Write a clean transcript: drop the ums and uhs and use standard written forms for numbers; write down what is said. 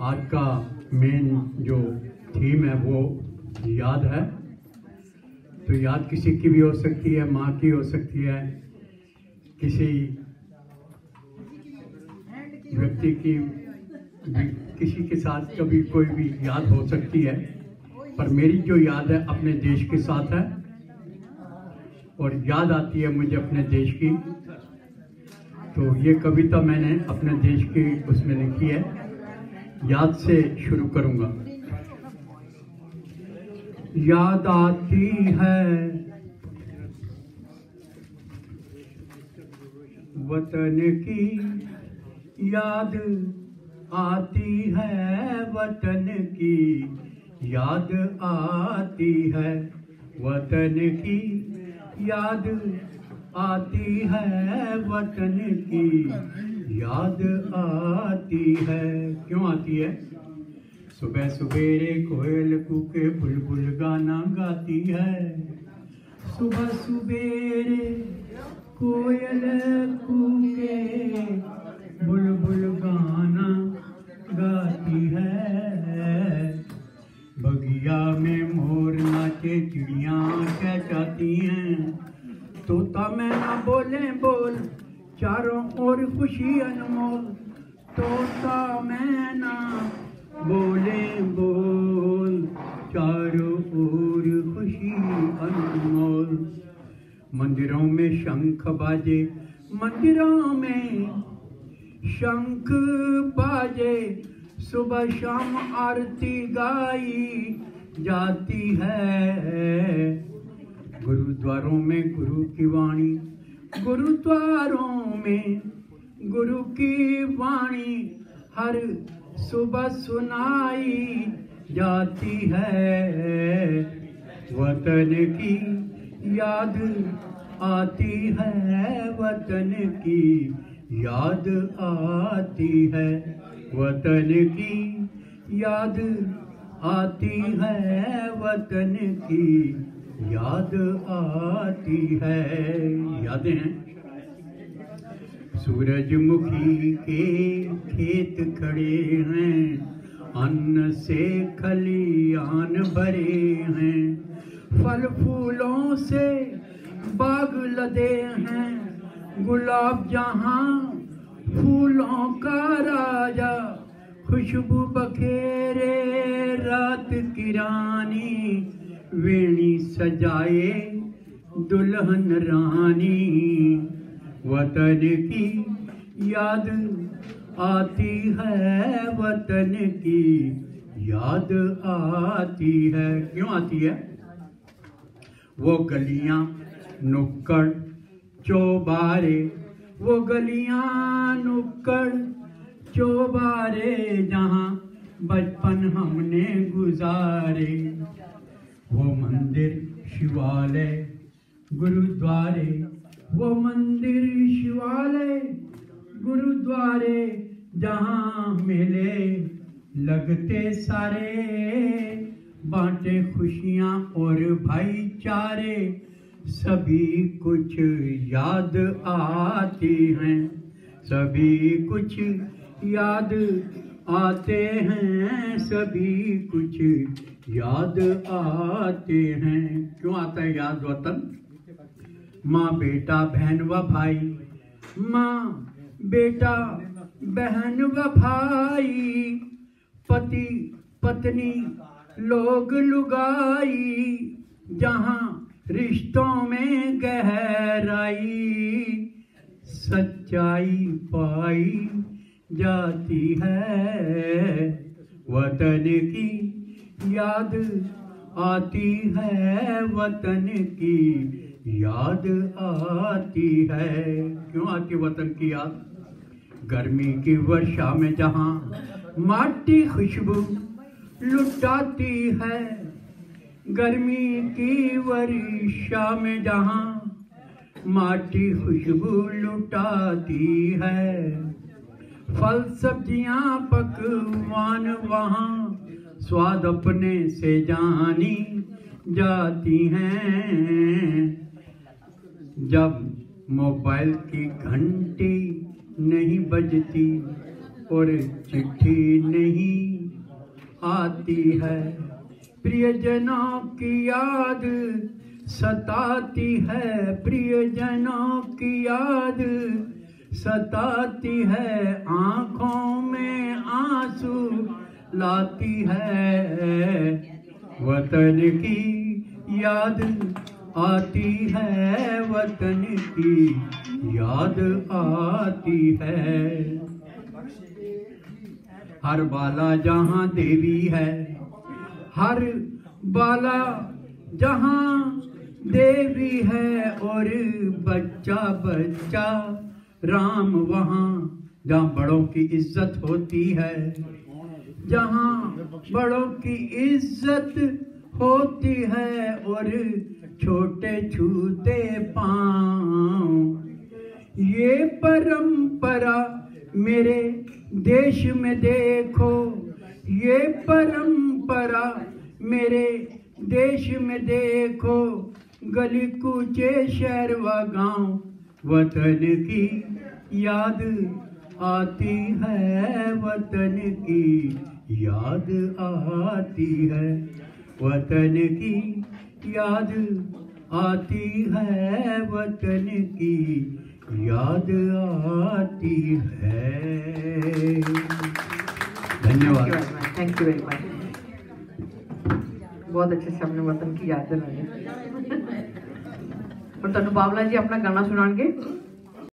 आज का मेन जो थीम है वो याद है। तो याद किसी की भी हो सकती है, माँ की हो सकती है, किसी व्यक्ति की, किसी के साथ कभी कोई भी याद हो सकती है। पर मेरी जो याद है अपने देश के साथ है, और याद आती है मुझे अपने देश की। तो ये कविता मैंने अपने देश की उसमें लिखी है। याद से शुरू करूंगा। याद आती है वतन की, याद आती है वतन की, याद आती है वतन की, याद आती है वतन की, याद आती है। क्यों आती है? सुबह सवेरे कोयल कूके बुलबुल गाना गाती है। सुबह सवेरे कोयल कूके बुलबुल गाना गाती है। बगिया में मोर नाचे, चिड़िया चहचहाती हैं। तोता मैना बोले बोल, चारों ओर खुशी अनमोल। तोता मैना बोले बोल, चारों ओर खुशी अनमोल। मंदिरों में शंख बाजे, मंदिरों में शंख बाजे, सुबह शाम आरती गाई जाती है। गुरुद्वारों में गुरु की वाणी, गुरुद्वारों में गुरु की वाणी हर सुबह सुनाई जाती है। वतन की याद आती है, वतन की याद आती है, वतन की याद आती है, वतन की याद आती है। यादें हैं। सूरजमुखी के खेत खड़े हैं, अन्न से खलियान भरे हैं। फल फूलों से बाग लदे हैं, गुलाब जहां फूलों का राजा। खुशबू बखेरे रात की रानी, वेणी सजाए दुल्हन रानी। वतन की याद आती है, वतन की याद आती है। क्यों आती है? वो गलियां नुक्कड़ चौबारे, वो गलियां नुक्कड़ चौबारे, जहां बचपन हमने गुजारे। वो मंदिर शिवालय गुरुद्वारे, वो मंदिर शिवालय गुरुद्वारे, जहां मेले लगते सारे। बांटे खुशियां और भाईचारे, सभी कुछ याद आती हैं, सभी कुछ याद आते हैं, सभी कुछ याद आते हैं। क्यों आता है याद वतन? माँ बेटा बहन व भाई, माँ बेटा बहन व भाई, पति पत्नी लोग लुगाई, जहाँ रिश्तों में गहराई सच्चाई पाई जाती है। वतन की याद आती है, वतन की याद आती है। क्यों आती वतन की याद? गर्मी की वर्षा में जहां माटी खुशबू लुटाती है, गर्मी की वर्षा में जहां माटी खुशबू लुटाती है। फल सब्जियां पकवान वहां स्वाद अपने से जानी जाती हैं। जब मोबाइल की घंटी नहीं बजती और चिट्ठी नहीं आती है, प्रियजनों की याद सताती है, प्रियजनों की याद सताती है, आंखों में आंसू लाती है, वतन की याद आती है, वतन की याद आती है। हर बाला जहां देवी है, हर बाला जहां देवी है, और बच्चा बच्चा राम वहां जहां बड़ों की इज्जत होती है, जहां बड़ों की इज्जत होती है, और छोटे छूते पांव। ये परंपरा मेरे देश में देखो, ये परंपरा मेरे देश में देखो, गली कूचे शहर व गांव, वतन की याद आती है, वतन की याद आती है, वतन की याद आती है, वतन की याद आती है। धन्यवाद। Thank you very much. बहुत अच्छे से हमने वतन की याद दिलाई। और तुहानू बाबला जी अपना गाना सुनाएंगे।